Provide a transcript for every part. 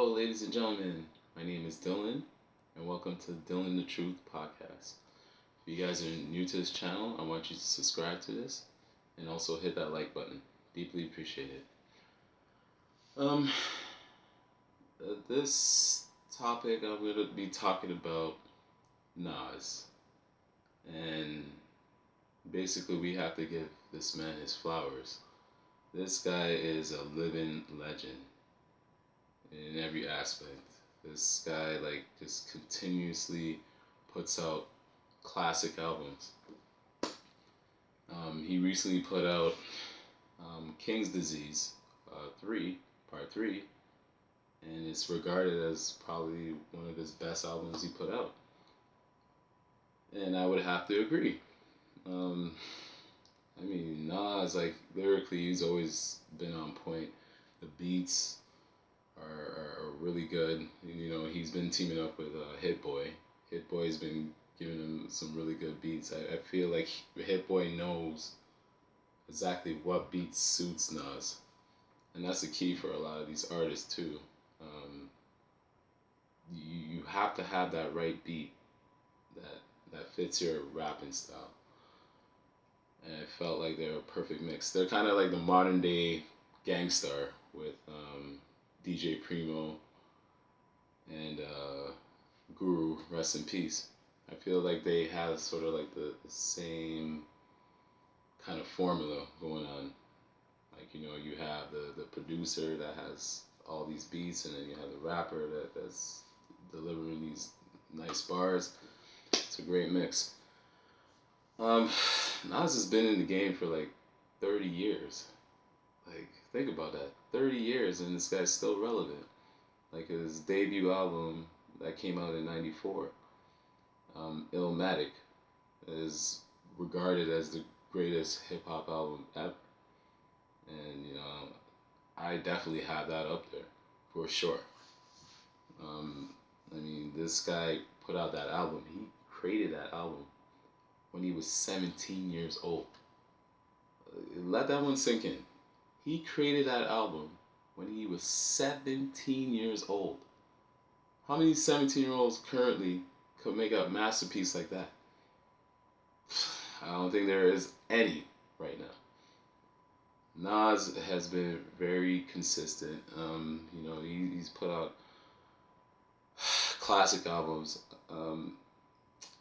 ladies and gentlemen. My name is Dylan, and welcome to Dylan the Truth podcast. If you guys are new to this channel, I want you to subscribe to this and also hit that like button. Deeply appreciate it. Um, this topic I'm going to be talking about Nas, and basically we have to give this man his flowers. This guy is a living legend in every aspect. This guy just continuously puts out classic albums. He recently put out King's Disease 3, Part 3, and it's regarded as probably one of his best albums he put out. And I would have to agree. Um, Nas, lyrically, he's always been on point. The beats are really good. He's been teaming up with Hit Boy. Hit Boy's been giving him some really good beats. I feel like Hit Boy knows exactly what beat suits Nas, and that's the key for a lot of these artists too. You have to have that right beat that fits your rapping style, and I felt like they're a perfect mix. They're kind of like the modern day Gang Starr with DJ Primo and Guru, rest in peace. I feel like they have sort of like the same kind of formula going on. You have the producer that has all these beats, and then you have the rapper that's delivering these nice bars. It's a great mix. Nas has been in the game for 30 years. Think about that. 30 years, and this guy's still relevant. His debut album that came out in '94, Illmatic, is regarded as the greatest hip hop album ever. And, I definitely have that up there, for sure. This guy put out that album. He created that album when he was 17 years old. Let that one sink in. He created that album when he was 17 years old. How many 17-year-olds currently could make a masterpiece like that? I don't think there is any right now. Nas has been very consistent. He's put out classic albums.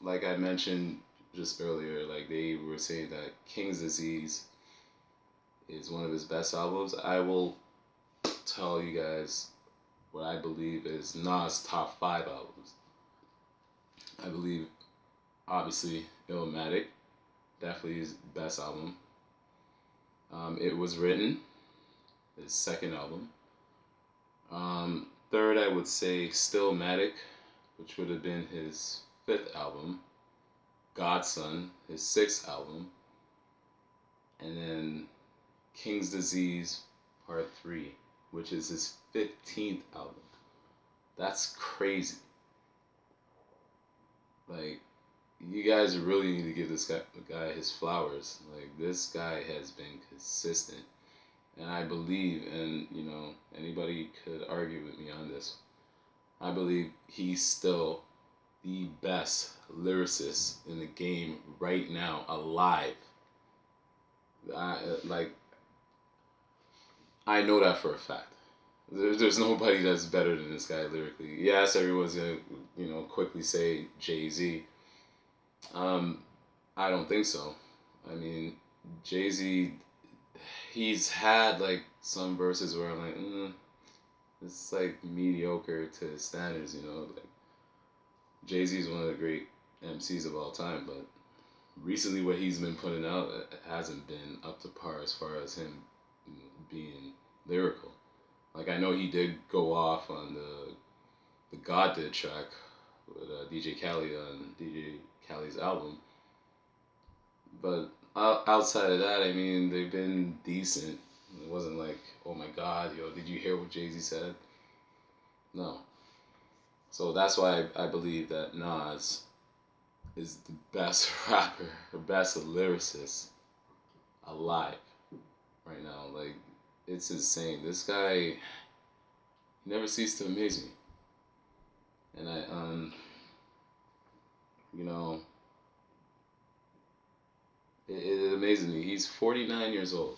Like I mentioned just earlier, they were saying that King's Disease is one of his best albums. I will tell you guys what I believe is Nas' top 5 albums. I believe, obviously, Illmatic, definitely his best album. It Was Written, his second album. Third, I would say Stillmatic, which would have been his 5th album. Godson, his 6th album. And then King's Disease Part 3, which is his 15th album. That's crazy. You guys really need to give this guy his flowers. This guy has been consistent. And I believe, and anybody could argue with me on this, I believe he's still the best lyricist in the game right now, alive. I know that for a fact. There's nobody that's better than this guy lyrically. Yes, everyone's gonna, quickly say Jay-Z. I don't think so. Jay-Z, he's had some verses where I'm it's mediocre to his standards. Jay-Z is one of the great MCs of all time, but recently what he's been putting out hasn't been up to par as far as him being lyrical. I know he did go off on the God Did track with DJ Khaled on DJ Khaled's album, but outside of that, they've been decent. It wasn't oh my God, did you hear what Jay-Z said? No. So that's why I believe that Nas is the best rapper, the best lyricist alive right now. It's insane. This guy, He never ceased to amaze me. And you know, it amazes me. He's 49 years old,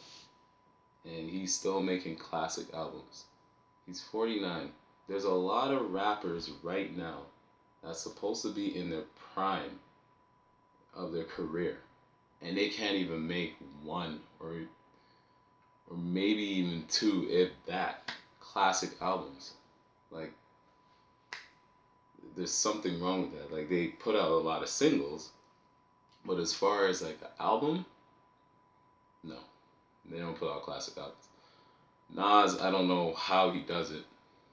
and he's still making classic albums. He's 49. There's a lot of rappers right now that's supposed to be in their prime of their career, and they can't even make one or maybe even two, if that, classic albums. Like, there's something wrong with that. Like, they put out a lot of singles, but as far as like an album, no, they don't put out classic albums. Nas, I don't know how he does it.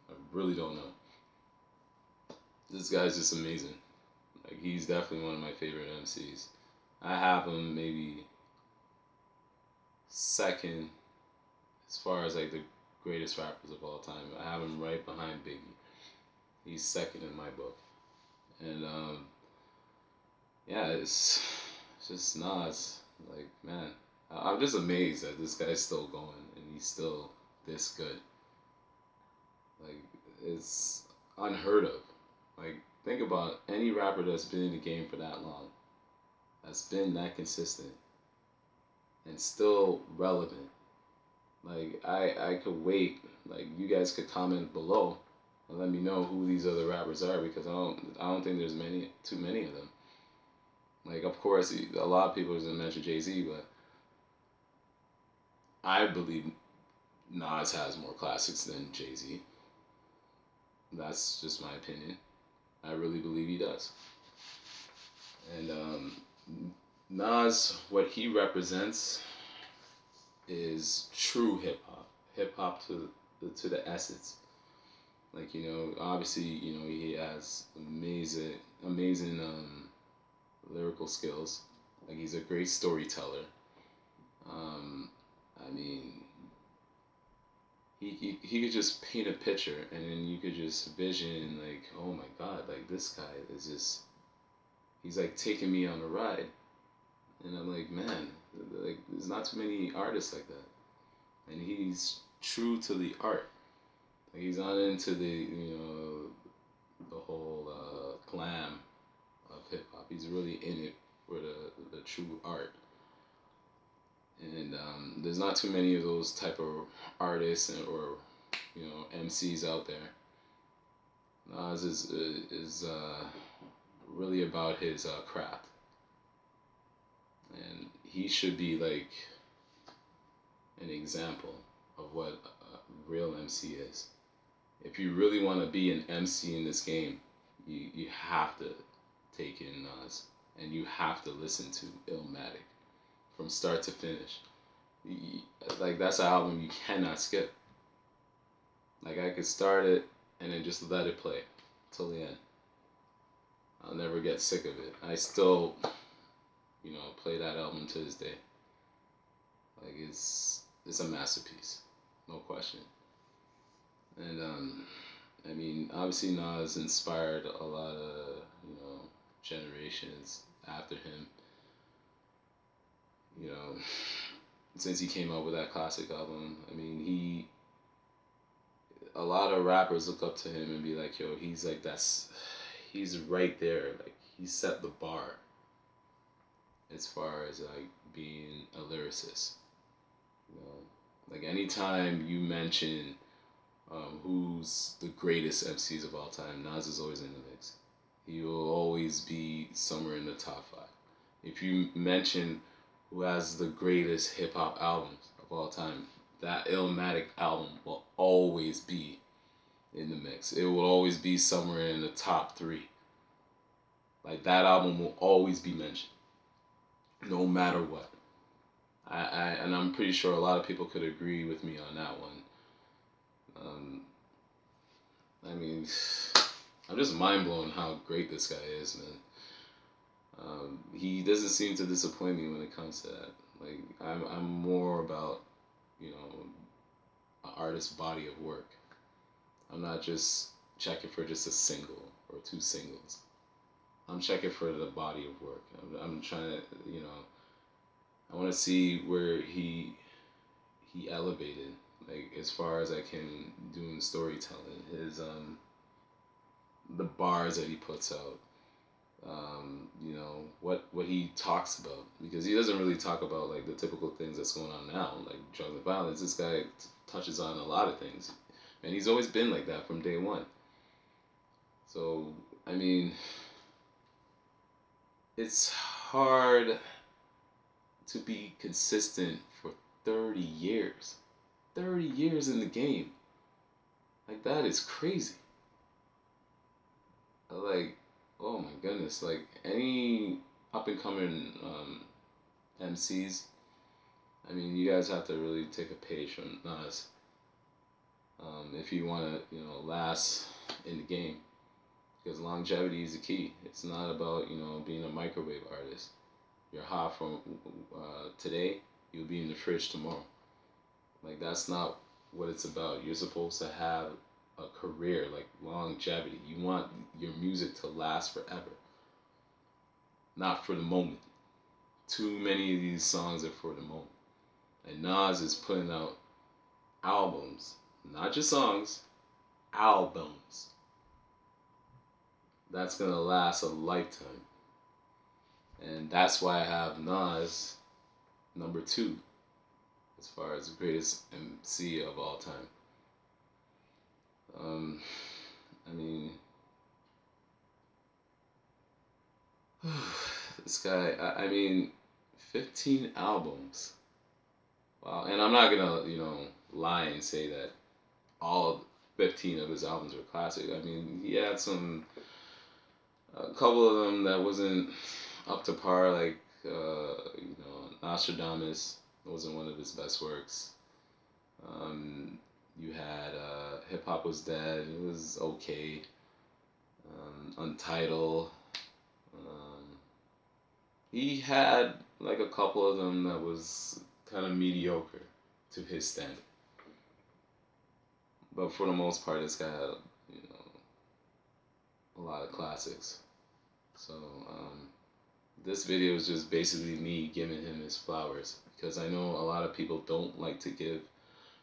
I really don't know. This guy's just amazing. Like, he's definitely one of my favorite MCs. I have him maybe second as far as like the greatest rappers of all time. I have him right behind Biggie. He's second in my book. And yeah, it's just Nas. Like, man, I'm just amazed that this guy's still going and he's still this good. Like, it's unheard of. Like, think about any rapper that's been in the game for that long, that's been that consistent and still relevant. Like, I could wait. Like, you guys could comment below and let me know who these other rappers are, because I don't think there's too many of them. Like, of course, a lot of people are gonna mention Jay-Z, but I believe Nas has more classics than Jay-Z. That's just my opinion. I really believe he does. And Nas, what he represents is true hip hop to the essence. Like, obviously, he has amazing lyrical skills. Like, he's a great storyteller. I mean, he could just paint a picture, and then you could just vision, like, oh my god, like, this guy is just, he's like taking me on a ride. And I'm like, man, like, there's not too many artists like that. And he's true to the art. Like, he's not into the whole glam of hip hop. He's really in it for the true art. And there's not too many of those type of artists or MCs out there. Nas is really about his craft, and he should be like an example of what a real MC is. If you really want to be an MC in this game, you have to take in Nas, and you have to listen to Illmatic from start to finish. Like, that's an album you cannot skip. Like, I could start it and then just let it play till the end. I'll never get sick of it. I still, play that album to this day. Like, it's a masterpiece, no question. And I mean, obviously Nas inspired a lot of generations after him. You know, since he came out with that classic album, I mean, a lot of rappers look up to him and be like, yo, he's like, he's right there. Like, he set the bar as far as like being a lyricist. Like, anytime you mention who's the greatest MCs of all time, Nas is always in the mix. He will always be somewhere in the top 5. If you mention who has the greatest hip hop albums of all time, that Illmatic album will always be in the mix. It will always be somewhere in the top 3. Like, that album will always be mentioned, no matter what. And I'm pretty sure a lot of people could agree with me on that one. I mean, I'm just mind blown how great this guy is, man. He doesn't seem to disappoint me when it comes to that. Like, I'm more about an artist's body of work. I'm not just checking for just a single or 2 singles. I'm checking for the body of work. I'm trying to, I want to see where he elevated, like, as far as I can, doing storytelling. his the bars that he puts out. You know what he talks about, because he doesn't really talk about like the typical things that's going on now, like drugs and violence. This guy touches on a lot of things, and he's always been like that from day one. So I mean, it's hard to be consistent for 30 years. 30 years in the game. Like, that is crazy. Like, oh my goodness. Like, any up and coming MCs, I mean, you guys have to really take a page from Nas if you want to, last in the game. Because longevity is the key. It's not about, being a microwave artist. You're hot from today, you'll be in the fridge tomorrow. Like, that's not what it's about. You're supposed to have a career, like longevity. You want your music to last forever, not for the moment. Too many of these songs are for the moment. And Nas is putting out albums, not just songs, albums. That's gonna last a lifetime. And that's why I have Nas number 2 as far as the greatest MC of all time. I mean, this guy, I mean, 15 albums. Wow. And I'm not gonna, lie and say that all 15 of his albums were classic. I mean, he had a couple of them that wasn't up to par, like, Nostradamus wasn't one of his best works. You had Hip Hop Was Dead, it was okay. Untitled. He had like a couple of them that was kind of mediocre to his standard. But for the most part, this guy had, a lot of classics. So this video is just basically me giving him his flowers, because I know a lot of people don't like to give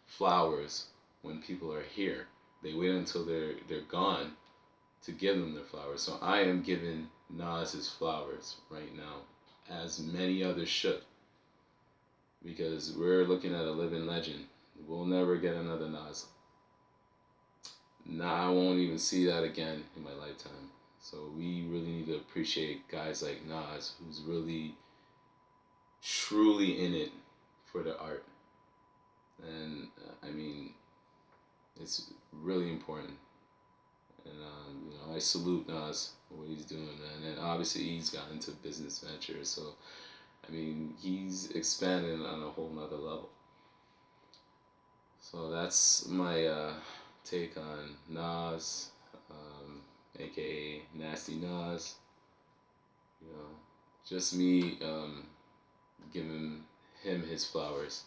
flowers when people are here. They wait until they're gone to give them their flowers. So I am giving Nas his flowers right now, as many others should, because we're looking at a living legend. We'll never get another Nas. Nah, I won't even see that again in my lifetime. So we really need to appreciate guys like Nas, who's really, truly in it for the art. And I mean, it's really important. And I salute Nas for what he's doing, man. And obviously he's got into business ventures, so I mean, he's expanding on a whole nother level. So that's my take on Nas, aka Nasty Nas. Just me giving him his flowers.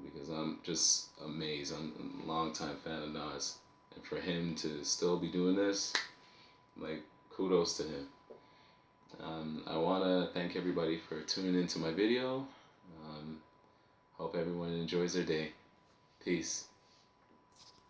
Because I'm just amazed. I'm a longtime fan of Nas, and for him to still be doing this, like, kudos to him. I want to thank everybody for tuning into my video. Hope everyone enjoys their day. Peace.